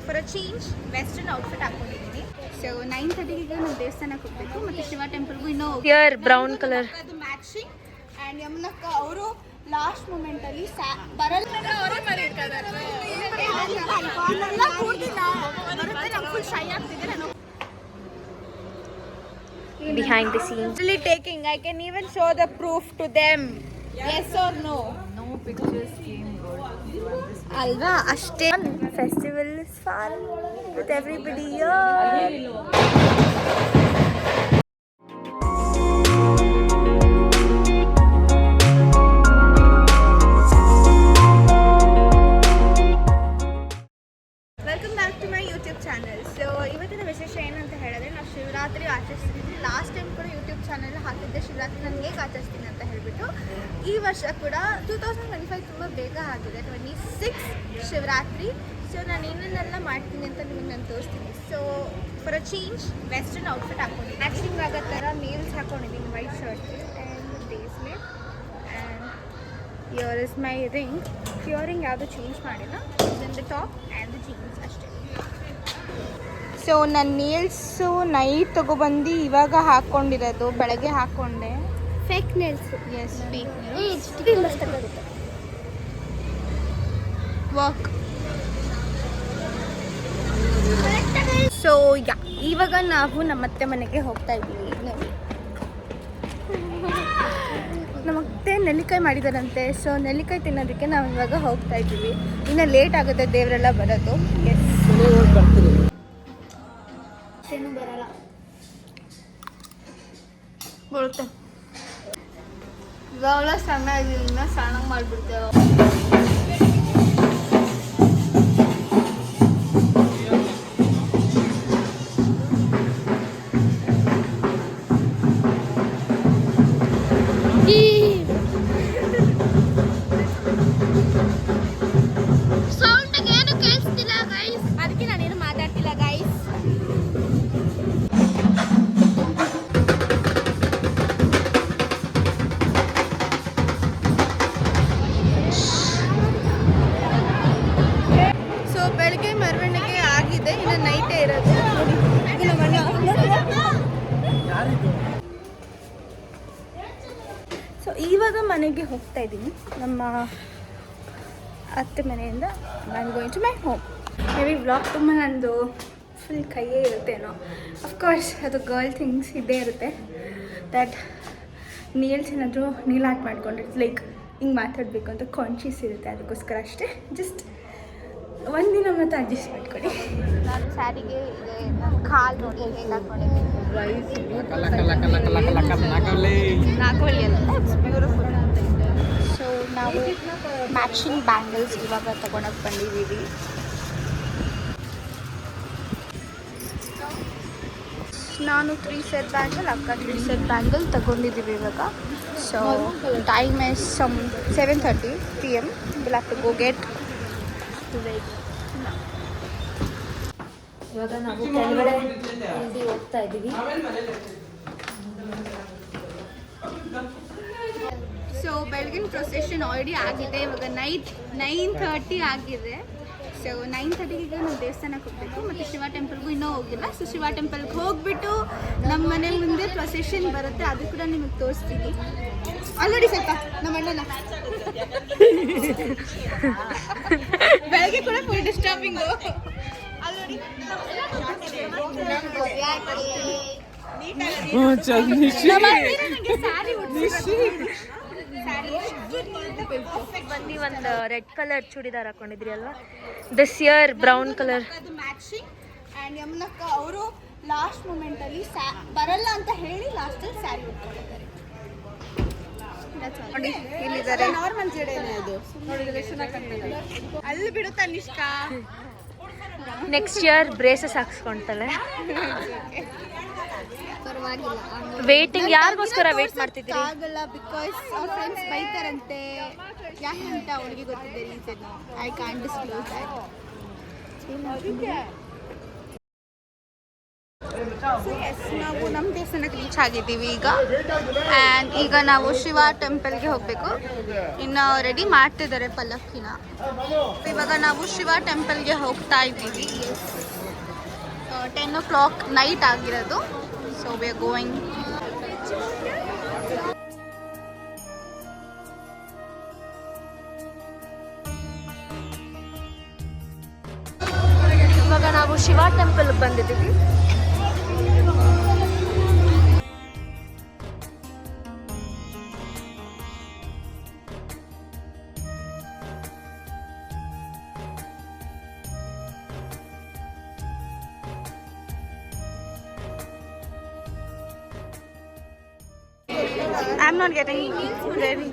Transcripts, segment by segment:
For a change western outfit ಹಾಕೊಂಡಿದ್ದೀನಿ. So 9:30ಗೆ ನಾವು ದೇವಸ್ಥಾನಕ್ಕೆ ಹೋಗಬೇಕು ಮತ್ತು ಶಿವ ಟೆಂಪಲ್ಗೂ ಇನ್ನೂ ಬ್ರೌನ್ ಕಲರ್ ಅದು ಮ್ಯಾಚಿಂಗ್. ಆ್ಯಂಡ್ ಯಮುನಕ್ಕ ಅವರು ಲಾಸ್ಟ್ ಮೂಮೆಂಟಲ್ಲಿ ಬರಲ್ಲ ಫುಲ್ ಶೈ ಆಗ್ತಿದೆ. ನಾನು behind the scenes. Really taking. I can even show the proof to them. Yes or no? No pictures came good. Alva, ashte. Festival is fun with everybody here. Welcome back to my YouTube channel. So, ಇವತ್ತಿನ ವಿಶೇಷ ಏನಂತ ಹೇಳಿದ್ರೆ ನಾವು Shivaratri ಆಚರಿಸ್ತಿದ್ವಿ. Last time ಕೂಡ YouTube channel ಹಾಕಿದ್ದೆ ಶಿವರಾತ್ರಿ ನಾನು ಹೇಗೆ ಆಚರಿಸ್ತೀನಿ ಅಂತ ಹೇಳಿಬಿಟ್ಟು. ಈ ವರ್ಷ ಕೂಡ 2025 ತುಂಬ ಬೇಗ ಆಗಿದೆ. 26 ಶಿವರಾತ್ರಿ. ಸೊ ನಾನು ಏನೇನೆಲ್ಲ ಮಾಡ್ತೀನಿ ಅಂತ ನಿಮಗೆ ನಾನು ತೋರಿಸ್ತೀನಿ. So for a change western outfit ಹಾಕ್ಕೊಂಡಿದ್ದೀನಿ. ಮ್ಯಾಚಿಂಗ್ ಆಗೋ ಥರ ನೇಲ್ಸ್ ಹಾಕ್ಕೊಂಡಿದ್ದೀನಿ, ವೈಟ್ ಶರ್ಟ್ಗೆ and bracelet and ear is my ring. Earring ಯಾವುದು ಚೇಂಜ್ ಮಾಡಿಲ್ಲ. Then the top and the jeans ಅಷ್ಟೇ. ಸೊ ನನ್ನ ನೇಲ್ಸು ನೈಟ್ ತೊಗೊಬಂದು ಇವಾಗ ಹಾಕ್ಕೊಂಡಿರೋದು, ಬೆಳಗ್ಗೆ ಹಾಕ್ಕೊಂಡೆ. Fake nails. Yes fake work. So ಇವಾಗ ನಾವು ನಮ್ಮತ್ತೆ ಮನೆಗೆ ಹೋಗ್ತಾ ಇದ್ದೀವಿ. ನಮ್ಮತ್ತೆ ನೆಲ್ಲಿಕಾಯಿ ಮಾಡಿದಾರಂತೆ. ಸೊ ನೆಲ್ಲಿಕಾಯಿ ತಿನ್ನೋದಕ್ಕೆ ನಾವು ಇವಾಗ ಹೋಗ್ತಾ ಇದ್ದೀವಿ. ಇನ್ನು ಲೇಟ್ ಆಗುತ್ತೆ ದೇವರೆಲ್ಲ ಬರೋದು. ಎಸ್ ಏನು ಬರಲ್ಲ ಬರುತ್ತೆ. ಇವಾಗಲ ಸಣ್ಣ ಇದೀವಿ, ಇನ್ನ ಸಣ್ಣ ಮಾಡಿಬಿಡ್ತೇವೆ. ಅದಕ್ಕೆ ನಾನೇನು ಮಾತಾಡ್ತಿಲ್ಲ ಗೈಸ್. ಸೊ ಬೆಳಗ್ಗೆ ಮೆರವಣಿಗೆ ಆಗಿದೆ, ಇನ್ನು ನೈಟೇ ಇರೋದು. ಸೊ ಇವಾಗ ಮನೆಗೆ ಹೋಗ್ತಾ ಇದ್ದೀನಿ, ನಮ್ಮ ಅತ್ತೆ ಮನೆಯಿಂದ. ನಾನು going to my home. Maybe vlog ತುಂಬ ನಂದು ಫುಲ್ ಕೈಯೇ ಇರುತ್ತೇನೋ. ಅಫ್ಕೋರ್ಸ್ ಅದು ಗರ್ಲ್ ಥಿಂಗ್ಸ್ ಇದ್ದೇ ಇರುತ್ತೆ. ದಟ್ ನೀಲ್ಸ್ ಏನಾದರೂ ನೀಲ್ ಆರ್ಟ್ ಮಾಡ್ಕೊಂಡಿರ್ತೀವಿ, ಲೈಕ್ ಹಿಂಗೆ ಮಾತಾಡಬೇಕು ಅಂತ ಕಾನ್ಷಿಯಸ್ ಇರುತ್ತೆ. ಅದಕ್ಕೋಸ್ಕರ ಅಷ್ಟೇ. ಜಸ್ಟ್ ಒಂದಿನ ಮತ್ತು ಅಡ್ಜಸ್ಟ್ ಮಾಡ್ಕೊಳ್ಳಿ. ನಾನು ಸ್ಯಾರಿಗೆ ಇದೆ, ನನ್ನ ಕಾಲು ನೋಡಿ ಹೇಗೆ ಹಾಕ್ಕೊಂಡಿದ್ದೀನಿ. ನಾಗೋಲಿ ಅಲ್ಲ, ಇಟ್ಸ್ ಬ್ಯೂಟಿಫುಲ್. ಸೊ ನಾವು ಮ್ಯಾಚಿಂಗ್ ಬ್ಯಾಂಗಲ್ಸ್ ಇವಾಗ ತೊಗೊಳಕ್ಕೆ ಬಂದಿದ್ದೀವಿ. ನಾನು 3 ಸೆಟ್ ಬ್ಯಾಂಗಲ್, ಅಕ್ಕ 3 ಸೆಟ್ ಬ್ಯಾಂಗಲ್ ತೊಗೊಂಡಿದ್ದೀವಿ ಇವಾಗ. So time is 7:30 PM. Will have to go get to wait. ಇವಾಗ ನಾವು ಕೆಳಗಡೆ ಇಲ್ಲಿ ಹೋಗ್ತಾ ಇದ್ದೀವಿ. ಸೊ ಬೆಳಗಿನ ಪ್ರೊಸೆಷನ್ ಆಲ್ರೆಡಿ ಆಗಿದೆ. ಇವಾಗ ನೈಟ್ 9:30 ಆಗಿದೆ. ಸೊ 9:30ಗೆ ನಾವು ದೇವಸ್ಥಾನಕ್ಕೆ ಹೋಗಬೇಕು ಮತ್ತು ಶಿವ ಟೆಂಪಲ್ಗೂ ಇನ್ನೂ ಹೋಗಿಲ್ಲ. ಸೊ ಶಿವ ಟೆಂಪಲ್ಗೆ ಹೋಗ್ಬಿಟ್ಟು ನಮ್ಮ ಮನೆ ಮುಂದೆ ಪ್ರೊಸೆಷನ್ ಬರುತ್ತೆ, ಅದು ಕೂಡ ನಿಮಗೆ ತೋರಿಸ್ತೀನಿ. ಅಲ್ಲೋಡಿ ಸ್ವಲ್ಪ ನಮ್ಮ ಅಣ್ಣನ ಬೆಳಗ್ಗೆ ಕೂಡ ಫುಲ್ ಡಿಸ್ಟರ್ಬಿಂಗು. ಅಲ್ಲೋಡಿ ಬಂದು ಒಂದು ರೆಡ್ ಕಲರ್ ಚೂಡಿದಾರ್ ಹಾಕೊಂಡಿದ್ರಿ ಅಲ್ವಾ, ದಿಸ್ ಇಯರ್ ಬ್ರೌನ್ ಕಲರ್. ಅದು ಮ್ಯಾಚಿಂಗ್. ಆ್ಯಂಡ್ ಯಮುನಕ್ಕ ಅವರು ಲಾಸ್ಟ್ ಮೂಮೆಂಟಲ್ಲಿ ಬರಲ್ಲ ಅಂತ ಹೇಳಿ ಲಾಸ್ಟಲ್ಲಿ ಸ್ಯಾರಿ ಉಟ್ಕೊಂಡಿದ್ದಾರೆ. ನೋಡಿ ಇಲ್ಲಿದ್ದಾರೆ. ನಾರ್ಮಲ್ ಜಡೆನೇ ಅದು. ಅಲ್ಲಿ ಬಿಡುತ್ತಾ ನಿಷ್ಕಾ. ನೆಕ್ಸ್ಟ್ ಇಯರ್ ಬ್ರೇಸಸ್ ಹಾಕ್ಸ್ಕೊಂತಾಳೆ. ಪರವಾಗಿಲ್ಲ. ವೇಟಿಂಗ್ ಯಾರಿಗೋಸ್ಕರ ವೇಟ್ ಮಾಡ್ತಿದ್ದೀರಿ? ಆಗಲ್ಲ, ಬಿಕಾಸ್ ಅವ್ರ ಫ್ರೆಂಡ್ಸ್ ಬೈತಾರಂತೆ. ಯಾಕಂತ ಅವಳಿಗೆ ಗೊತ್ತಿದೆ reason. I can't disclose that. ನಾವು ನಮ್ಮ ದೇವಸ್ಥಾನಕ್ಕೆ ರೀಚ್ ಆಗಿದ್ದೀವಿ ಈಗ. ಆ್ಯಂಡ್ ಈಗ ನಾವು ಶಿವ ಟೆಂಪಲ್ಗೆ ಹೋಗಬೇಕು. ಇನ್ನು ರೆಡಿ ಮಾಡ್ತಿದ್ದಾರೆ ಪಲ್ಲಕ್ಕಿನ. ಇವಾಗ ನಾವು ಶಿವ ಟೆಂಪಲ್ಗೆ ಹೋಗ್ತಾ ಇದ್ದೀವಿ. 10 o'clock ನೈಟ್ ಆಗಿರೋದು. So we are going. ಇವಾಗ ನಾವು ಶಿವ ಟೆಂಪಲ್ ಬಂದಿದ್ದೀವಿ. I'm not getting ready.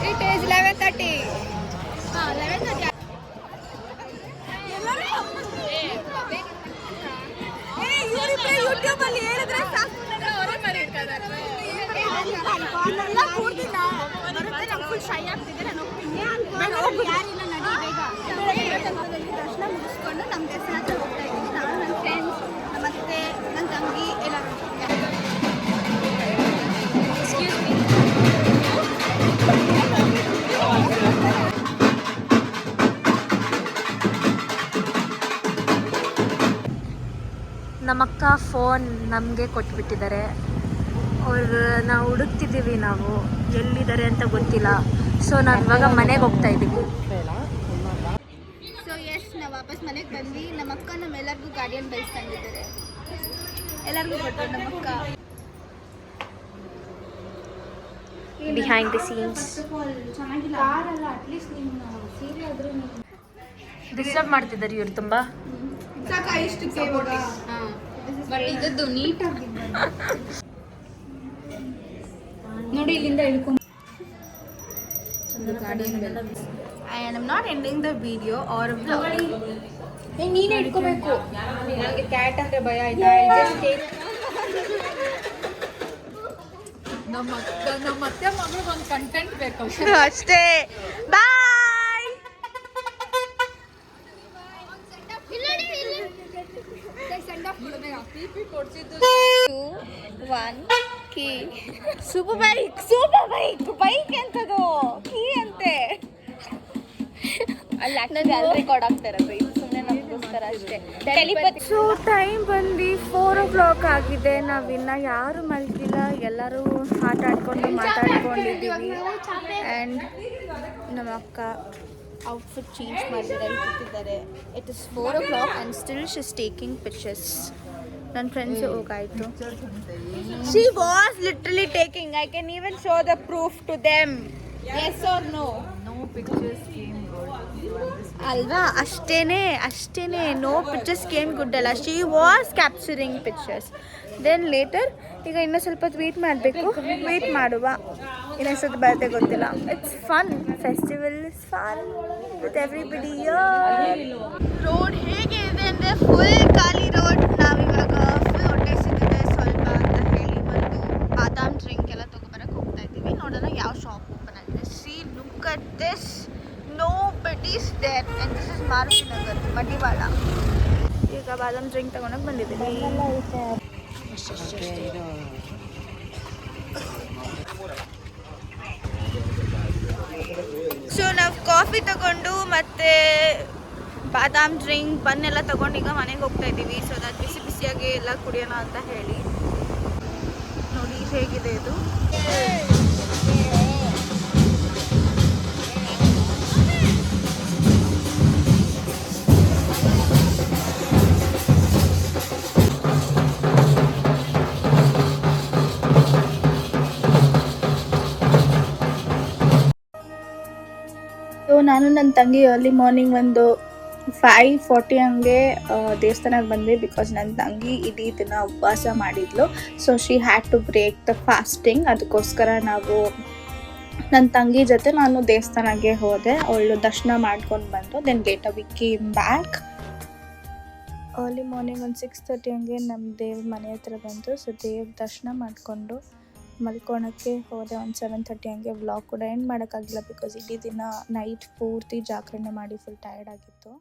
It is 11:30. 11:30. YouTube ಅಲ್ಲಿ ಹೇಳಿದ್ರೆ ಫುಲ್ ಶೈ ಆಗ್ತಿದೆ. ದರ್ಶನ ಮುಗಿಸ್ಕೊಂಡು ನಮ್ಮ ದೇವಸ್ಥಾನ ಹತ್ರ ಹೋಗ್ತಾ ಇದ್ದೀವಿ. ನಾನು ನನ್ನ ಫ್ರೆಂಡ್ಸ್ ಮತ್ತೆ ನನ್ನ ತಂಗಿ ಎಲ್ಲರೂ. ನಮ್ಮಕ್ಕ ಫೋನ್ ನಮಗೆ ಕೊಟ್ಬಿಟ್ಟಿದ್ದಾರೆ. ನಾವು ಹುಡುಕ್ತಿದ್ದೀವಿ, ನಾವು ಎಲ್ಲಿದ್ದಾರೆ ಅಂತ ಗೊತ್ತಿಲ್ಲ. ಸೊ ನಾವು ಇವಾಗ ಮನೆಗೆ ಹೋಗ್ತಾ ಇದ್ದೀವಿ. ಸೊ ಎಸ್, ನಾವು ವಾಪಸ್ ಮನೆಗೆ ಬಂದು ನಮ್ಮ ಅಕ್ಕ ನಮ್ಮೆಲ್ಲರಿಗೂ ಗಾರ್ಡಿಯನ್ ಬೈಸ್ ತಂದಿದ್ದಾರೆ. ಎಲ್ಲರಿಗೂ ಕೊಟ್ಟರು ನಮ್ಮ ಅಕ್ಕ. ಬಿಹೈಂಡ್ ದಿ ಸೀನ್ಸ್ ಡಿಸ್ಟರ್ಬ್ ಮಾಡ್ತಿದ್ದಾರೆ ಇವ್ರು ತುಂಬ. ಬಟ್ ಇದದ್ದು ನೀಟಾಗಿ ನೋಡಿ, ಇಲ್ಲಿಂದ ಹಿಡ್ಕೊಂಡು. I am not ending the video or ನೀನೇ ಇಟ್ಕೋಬೇಕು. ನನಗೆ ಕ್ಯಾಟ್ ಅಂದ್ರೆ ಭಯ ಆಯ್ತಾ? ನಮ್ಮ ಅತ್ತೆ ಮಗಳಿಗೆ ಒಂದು ಕಂಟೆಂಟ್ ಬೇಕು ಅಷ್ಟೇ. ಬಾಯ್. ಸೂಪರ್ ಬೈಕ್ ಎಂತದು ಕೀ ಅಂತೆ. ಅಲ್ಲಿ ರೆಕಾರ್ಡ್ ಆಗ್ತಾ ಇರೋದು. ಇದು ಸುಮ್ಮನೆ ನಮಗೋಸ್ಕರ ಅಷ್ಟೇ. ಸೊ ಟೈಮ್ ಬಂದು 4 o'clock ಆಗಿದೆ. ನಾವಿನ್ನ ಯಾರು ಮಲಗಿಲ್ಲ, ಎಲ್ಲರೂ ಆಟ ಆಡ್ಕೊಂಡು ಮಾತಾಡ್ಕೊಂಡಿದ್ದೀವಿ. ಆ್ಯಂಡ್ ನಮ್ಮ ಅಕ್ಕ ಔಟ್ಫಿಟ್ ಚೇಂಜ್ ಮಾಡಿದ್ದಾರೆ. It is 4 o'clock and still she is taking pictures. ನನ್ನ ಫ್ರೆಂಡ್ಸು ಹೋಗಾಯಿತು. She was literally taking. I can even show the proof to them. Yes or no? No pictures came good ಅಲ್ವಾ? ಅಷ್ಟೇನೆ. No pictures came good ಅಲ್ಲ. She was capturing pictures. Then later ಈಗ ಇನ್ನೂ ಸ್ವಲ್ಪ wait ಮಾಡಬೇಕು. Wait ಮಾಡುವ, ಇನ್ನೊಂದ್ಸತಿ ಬರುತ್ತೆ ಗೊತ್ತಿಲ್ಲ. It's fun. Festival is fun with everybody. Road ಹೇಗೆ ಇದೆ ಅಂದರೆ ಫುಲ್ ಖಾಲಿ ರೋಡ್. ನಾವಿವಾಗ ಫುಲ್ ಹೊಟ್ಟೆ ಸಿಗುತ್ತೆ ಸ್ವಲ್ಪ ಅಂತ ಹೇಳಿ ಒಂದು ಬಾದಾಮ್ ಡ್ರಿಂಕ್ ಎಲ್ಲ ತೊಗೊಬರಕ್ಕೆ ಹೋಗ್ತಾ ಇದ್ದೀವಿ. ನೋಡೋಣ ಯಾವ ಶಾಪ್ ಓಪನ್ ಆಗಿದೆ. C look at this. Nobody's there and this is Maruti Nagar, ಮಡಿವಾಳ. ಈಗ ಬಾದಾಮ್ ಡ್ರಿಂಕ್ ತಗೊಂಡೋಗಿ ಬಂದಿದ್ದೀವಿ. ಸೊ ನಾವು ಕಾಫಿ ತಗೊಂಡು ಮತ್ತೆ ಬಾದಾಮ್ ಡ್ರಿಂಕ್ ಬನ್ನೆಲ್ಲ ತಗೊಂಡು ಈಗ ಮನೆಗೆ ಹೋಗ್ತಾ ಇದ್ದೀವಿ. ಸೊ ಅದು ಬಿಸಿ ಬಿಸಿಯಾಗಿ ಎಲ್ಲ ಕುಡಿಯೋಣ ಅಂತ ಹೇಳಿ. ನೋಡಿ ಹೇಗಿದೆ ಇದು. ನಾನು ನನ್ನ ತಂಗಿ ಅರ್ಲಿ ಮಾರ್ನಿಂಗ್ ಒಂದು 5:40 ಹಂಗೆ ದೇವಸ್ಥಾನಕ್ಕೆ ಬಂದ್ವಿ. ಬಿಕಾಸ್ ನನ್ನ ತಂಗಿ ಇಡೀ ದಿನ ಉಪವಾಸ ಮಾಡಿದ್ಲು. So she had to break the fasting. ಅದಕ್ಕೋಸ್ಕರ ನಾವು ನನ್ನ ತಂಗಿ ಜೊತೆ ನಾನು ದೇವಸ್ಥಾನಕ್ಕೆ ಹೋದೆ. ಅವಳು ದರ್ಶನ ಮಾಡ್ಕೊಂಡು ಬಂದು then later we came back. Early morning ಒಂದು 6:30 ಹಂಗೆ ನಮ್ಮ ದೇವ್ರ ಮನೆ ಹತ್ರ ಬಂತು. ಸೊ ದೇವ್ರ ದರ್ಶನ ಮಾಡಿಕೊಂಡು ಮಲ್ಕೊಳಕ್ಕೆ ಹೋದೆ. ಒಂದು 7:30 ಹಂಗೆ ವ್ಲಾಗ್ ಕೂಡ ಎಂಡ್ ಮಾಡೋಕ್ಕಾಗಿಲ್ಲ ಬಿಕಾಸ್ ಇಡೀ ದಿನ ನೈಟ್ ಪೂರ್ತಿ ಜಾಗರಣೆ ಮಾಡಿ ಫುಲ್ ಟಯರ್ಡ್ ಆಗಿತ್ತು.